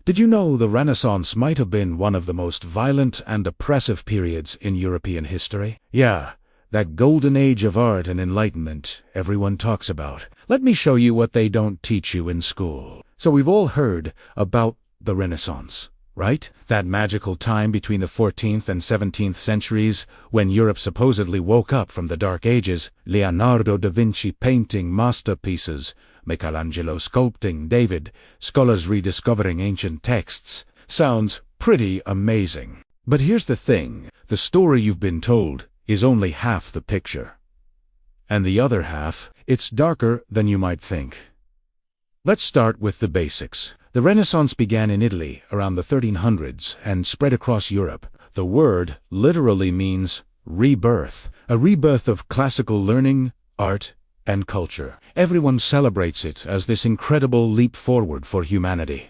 Did you know the Renaissance might have been one of the most violent and oppressive periods in European history? Yeah, that golden age of art and enlightenment everyone talks about. Let me show you what they don't teach you in school. So we've all heard about the Renaissance, right? That magical time between the 14th and 17th centuries when Europe supposedly woke up from the Dark Ages. Leonardo da Vinci painting masterpieces, Michelangelo sculpting, David, scholars rediscovering ancient texts. Sounds pretty amazing. But here's the thing, the story you've been told is only half the picture. And the other half, it's darker than you might think. Let's start with the basics. The Renaissance began in Italy around the 1300s and spread across Europe. The word literally means rebirth, a rebirth of classical learning, art, and culture. Everyone celebrates it as this incredible leap forward for humanity.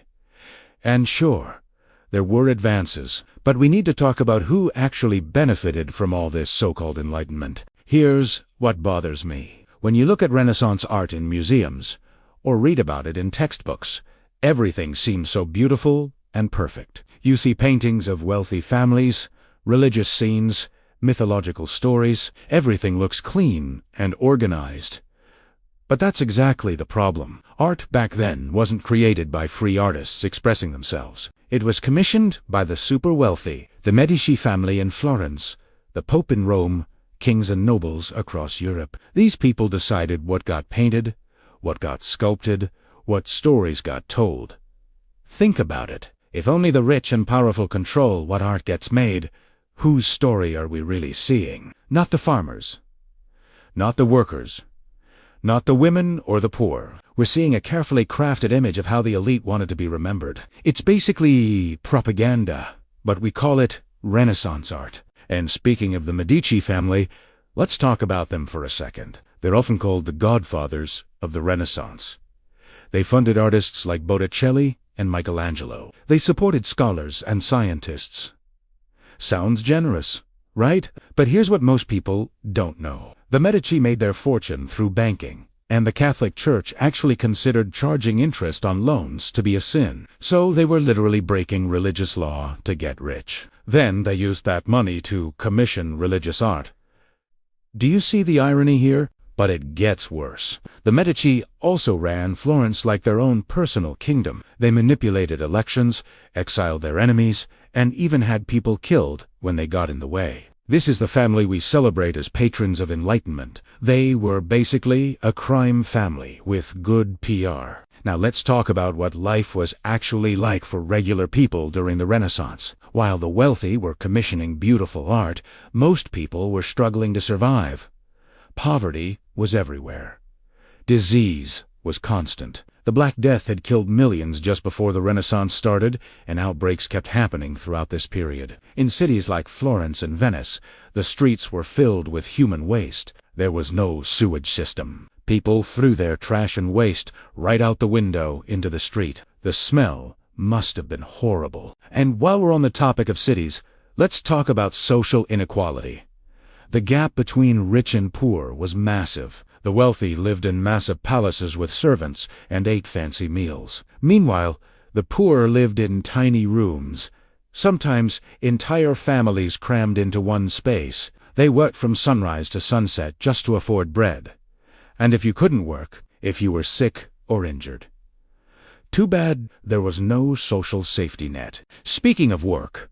And sure, there were advances, but we need to talk about who actually benefited from all this so-called Enlightenment. Here's what bothers me. When you look at Renaissance art in museums, or read about it in textbooks, everything seems so beautiful and perfect. You see paintings of wealthy families, religious scenes, mythological stories. Everything looks clean and organized. But that's exactly the problem. Art back then wasn't created by free artists expressing themselves. It was commissioned by the super wealthy, the Medici family in Florence, the Pope in Rome, kings and nobles across Europe. These people decided what got painted, what got sculpted, what stories got told. Think about it. If only the rich and powerful control what art gets made, whose story are we really seeing? Not the farmers, not the workers, not the women or the poor. We're seeing a carefully crafted image of how the elite wanted to be remembered. It's basically propaganda, but we call it Renaissance art. And speaking of the Medici family, let's talk about them for a second. They're often called the godfathers of the Renaissance. They funded artists like Botticelli and Michelangelo. They supported scholars and scientists. Sounds generous, right? But here's what most people don't know. The Medici made their fortune through banking, and the Catholic Church actually considered charging interest on loans to be a sin. So they were literally breaking religious law to get rich. Then they used that money to commission religious art. Do you see the irony here? But it gets worse. The Medici also ran Florence like their own personal kingdom. They manipulated elections, exiled their enemies, and even had people killed when they got in the way. This is the family we celebrate as patrons of Enlightenment. They were basically a crime family with good PR. Now let's talk about what life was actually like for regular people during the Renaissance. While the wealthy were commissioning beautiful art, most people were struggling to survive. Poverty was everywhere. Disease was constant. The Black Death had killed millions just before the Renaissance started, and outbreaks kept happening throughout this period. In cities like Florence and Venice, the streets were filled with human waste. There was no sewage system. People threw their trash and waste right out the window into the street. The smell must have been horrible. And while we're on the topic of cities, let's talk about social inequality. The gap between rich and poor was massive. The wealthy lived in massive palaces with servants and ate fancy meals. Meanwhile, the poor lived in tiny rooms, sometimes entire families crammed into one space. They worked from sunrise to sunset just to afford bread. And if you couldn't work, if you were sick or injured. Too bad there was no social safety net. Speaking of work,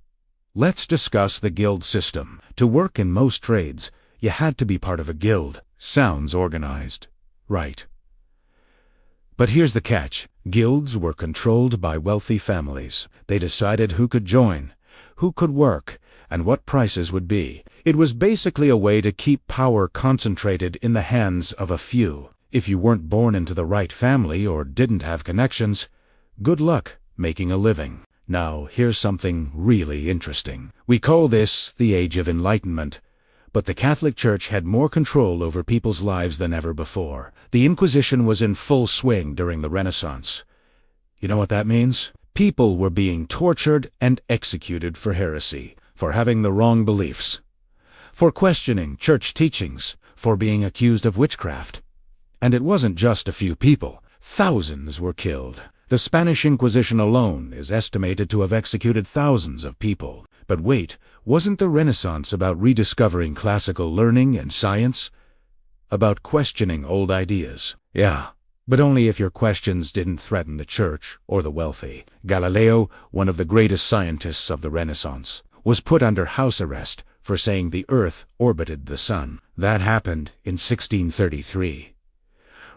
let's discuss the guild system. To work in most trades, you had to be part of a guild. Sounds organized, right? But here's the catch. Guilds were controlled by wealthy families. They decided who could join, who could work, and what prices would be. It was basically a way to keep power concentrated in the hands of a few. If you weren't born into the right family or didn't have connections, good luck making a living. Now, here's something really interesting. We call this the Age of Enlightenment. But the Catholic Church had more control over people's lives than ever before. The Inquisition was in full swing during the Renaissance. You know what that means? People were being tortured and executed for heresy, for having the wrong beliefs, for questioning church teachings, for being accused of witchcraft. And it wasn't just a few people. Thousands were killed. The Spanish Inquisition alone is estimated to have executed thousands of people. But wait, wasn't the Renaissance about rediscovering classical learning and science? About questioning old ideas? Yeah, but only if your questions didn't threaten the church or the wealthy. Galileo, one of the greatest scientists of the Renaissance, was put under house arrest for saying the Earth orbited the Sun. That happened in 1633.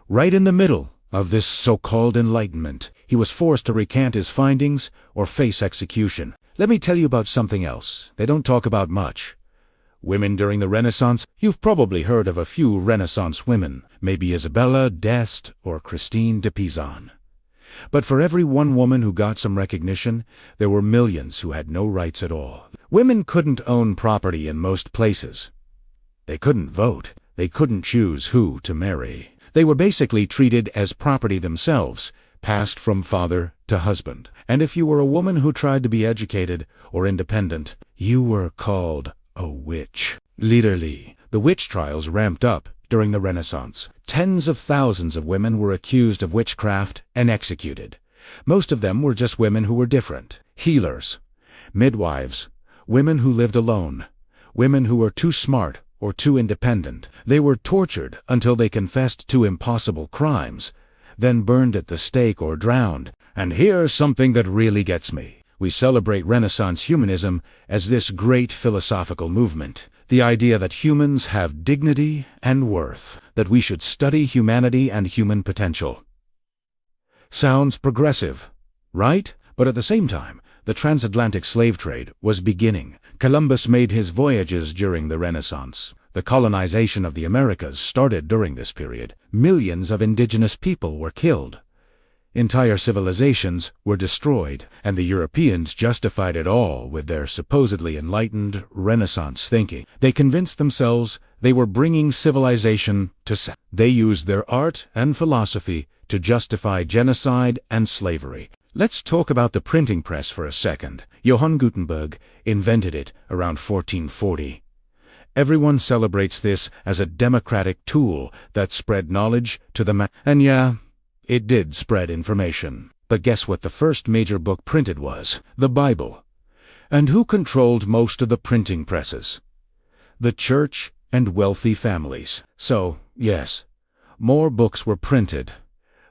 Right in the middle of this so-called Enlightenment, he was forced to recant his findings or face execution. Let me tell you about something else they don't talk about much. Women during the Renaissance. You've probably heard of a few Renaissance women, maybe Isabella d'Este or Christine de Pizan. But for every one woman who got some recognition, there were millions who had no rights at all. Women couldn't own property in most places. They couldn't vote. They couldn't choose who to marry. They were basically treated as property themselves, passed from father to husband. And if you were a woman who tried to be educated or independent, you were called a witch. Literally, the witch trials ramped up during the Renaissance. Tens of thousands of women were accused of witchcraft and executed. Most of them were just women who were different. Healers, midwives, women who lived alone, women who were too smart or too independent. They were tortured until they confessed to impossible crimes, then burned at the stake or drowned. And here's something that really gets me. We celebrate Renaissance humanism as this great philosophical movement. The idea that humans have dignity and worth, that we should study humanity and human potential. Sounds progressive, right? But at the same time, the transatlantic slave trade was beginning. Columbus made his voyages during the Renaissance. The colonization of the Americas started during this period. Millions of indigenous people were killed. Entire civilizations were destroyed, and the Europeans justified it all with their supposedly enlightened Renaissance thinking. They convinced themselves they were bringing civilization to They used their art and philosophy to justify genocide and slavery. Let's talk about the printing press for a second. Johann Gutenberg invented it around 1440. Everyone celebrates this as a democratic tool that spread knowledge to the masses. And yeah, it did spread information. But guess what the first major book printed was? The Bible. And who controlled most of the printing presses? The church and wealthy families. So, yes, more books were printed.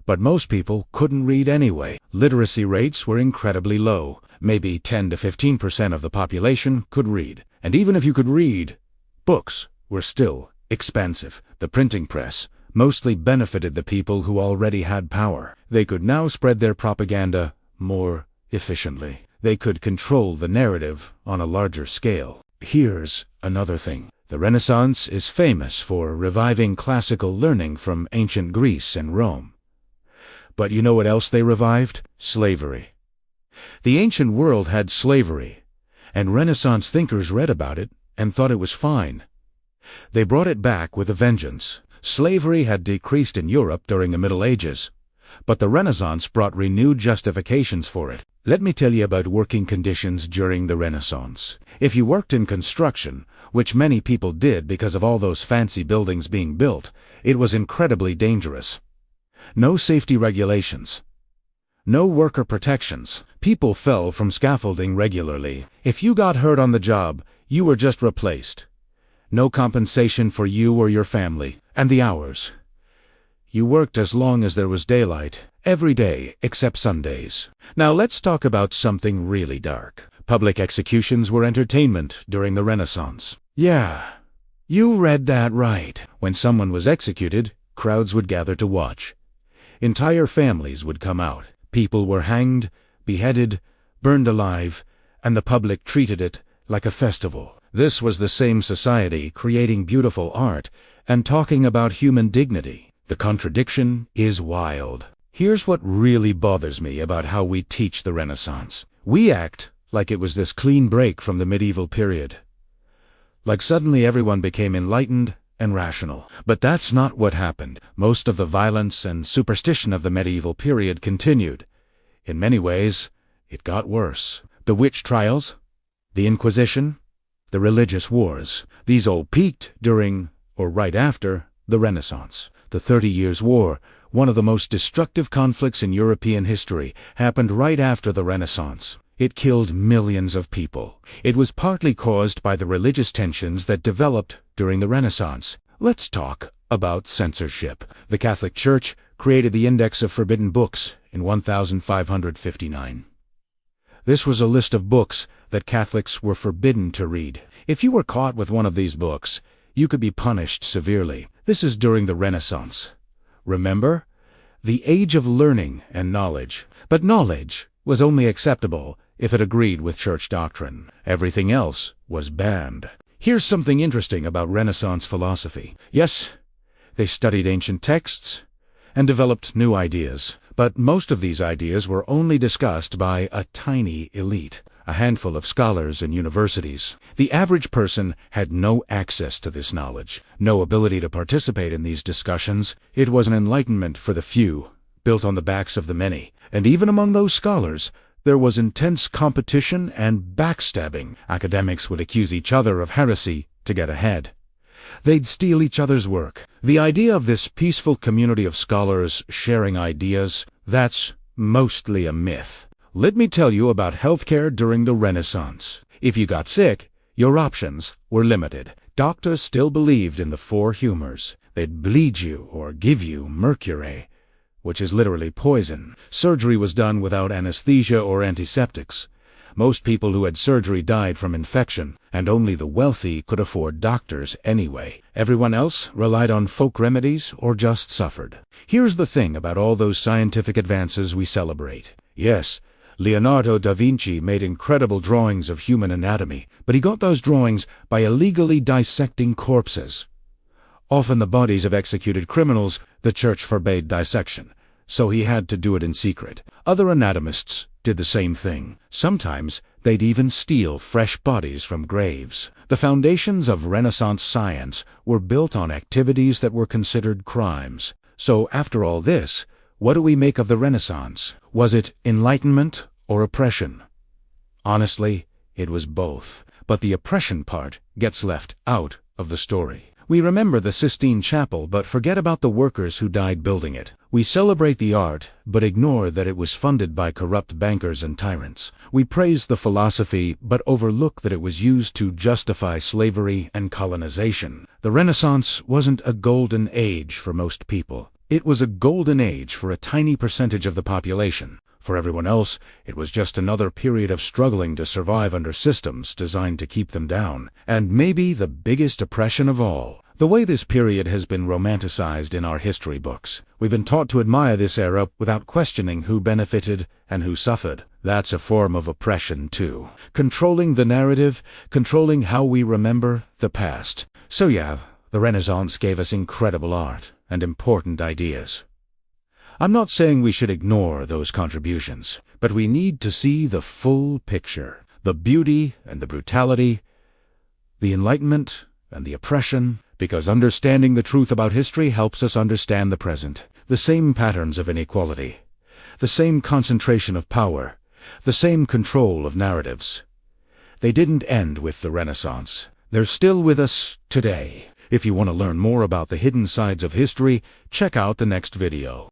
But most people couldn't read anyway. Literacy rates were incredibly low. Maybe 10 to 15% of the population could read. And even if you could read, books were still expensive. The printing press mostly benefited the people who already had power. They could now spread their propaganda more efficiently. They could control the narrative on a larger scale. Here's another thing. The Renaissance is famous for reviving classical learning from ancient Greece and Rome. But you know what else they revived? Slavery. The ancient world had slavery, and Renaissance thinkers read about it and thought it was fine. They brought it back with a vengeance. Slavery had decreased in Europe during the Middle Ages, but the Renaissance brought renewed justifications for it. Let me tell you about working conditions during the Renaissance. If you worked in construction, which many people did because of all those fancy buildings being built, it was incredibly dangerous. No safety regulations. No worker protections. People fell from scaffolding regularly. If you got hurt on the job, you were just replaced. No compensation for you or your family. And the hours. You worked as long as there was daylight, every day except Sundays. Now let's talk about something really dark. Public executions were entertainment during the Renaissance. Yeah, you read that right. When someone was executed, crowds would gather to watch. Entire families would come out. People were hanged, beheaded, burned alive, and the public treated it like a festival. This was the same society creating beautiful art and talking about human dignity. The contradiction is wild. Here's what really bothers me about how we teach the Renaissance. We act like it was this clean break from the medieval period. Like suddenly everyone became enlightened and rational. But that's not what happened. Most of the violence and superstition of the medieval period continued. In many ways, it got worse. The witch trials, the Inquisition, the religious wars, these all peaked during, or right after, the Renaissance. The 30 Years' War One of the most destructive conflicts in European history happened right after the Renaissance. It killed millions of people. It was partly caused by the religious tensions that developed during the Renaissance. Let's talk about censorship. The Catholic Church created the Index of Forbidden Books in 1559. This was a list of books that Catholics were forbidden to read. If you were caught with one of these books, you could be punished severely. This is during the Renaissance. Remember? The age of learning and knowledge. But knowledge was only acceptable if it agreed with church doctrine. Everything else was banned. Here's something interesting about Renaissance philosophy. Yes, they studied ancient texts and developed new ideas. But most of these ideas were only discussed by a tiny elite, a handful of scholars and universities. The average person had no access to this knowledge, no ability to participate in these discussions. It was an enlightenment for the few, built on the backs of the many. And even among those scholars, there was intense competition and backstabbing. Academics would accuse each other of heresy to get ahead. They'd steal each other's work. The idea of this peaceful community of scholars sharing ideas, that's mostly a myth. Let me tell you about healthcare during the Renaissance. If you got sick, your options were limited. Doctors still believed in the four humors. They'd bleed you or give you mercury, which is literally poison. Surgery was done without anesthesia or antiseptics. Most people who had surgery died from infection, and only the wealthy could afford doctors anyway. Everyone else relied on folk remedies or just suffered. Here's the thing about all those scientific advances we celebrate. Yes, Leonardo da Vinci made incredible drawings of human anatomy, but he got those drawings by illegally dissecting corpses. Often the bodies of executed criminals, the church forbade dissection, so he had to do it in secret. Other anatomists did the same thing. Sometimes they'd even steal fresh bodies from graves. The foundations of Renaissance science were built on activities that were considered crimes. So after all this, what do we make of the Renaissance? Was it enlightenment or oppression? Honestly, it was both. But the oppression part gets left out of the story. We remember the Sistine Chapel, but forget about the workers who died building it. We celebrate the art, but ignore that it was funded by corrupt bankers and tyrants. We praise the philosophy, but overlook that it was used to justify slavery and colonization. The Renaissance wasn't a golden age for most people. It was a golden age for a tiny percentage of the population. For everyone else, it was just another period of struggling to survive under systems designed to keep them down. And maybe the biggest oppression of all, the way this period has been romanticized in our history books. We've been taught to admire this era without questioning who benefited and who suffered. That's a form of oppression too. Controlling the narrative, controlling how we remember the past. So yeah, the Renaissance gave us incredible art and important ideas. I'm not saying we should ignore those contributions, but we need to see the full picture. The beauty and the brutality, the enlightenment and the oppression, because understanding the truth about history helps us understand the present. The same patterns of inequality, the same concentration of power, the same control of narratives. They didn't end with the Renaissance. They're still with us today. If you want to learn more about the hidden sides of history, check out the next video.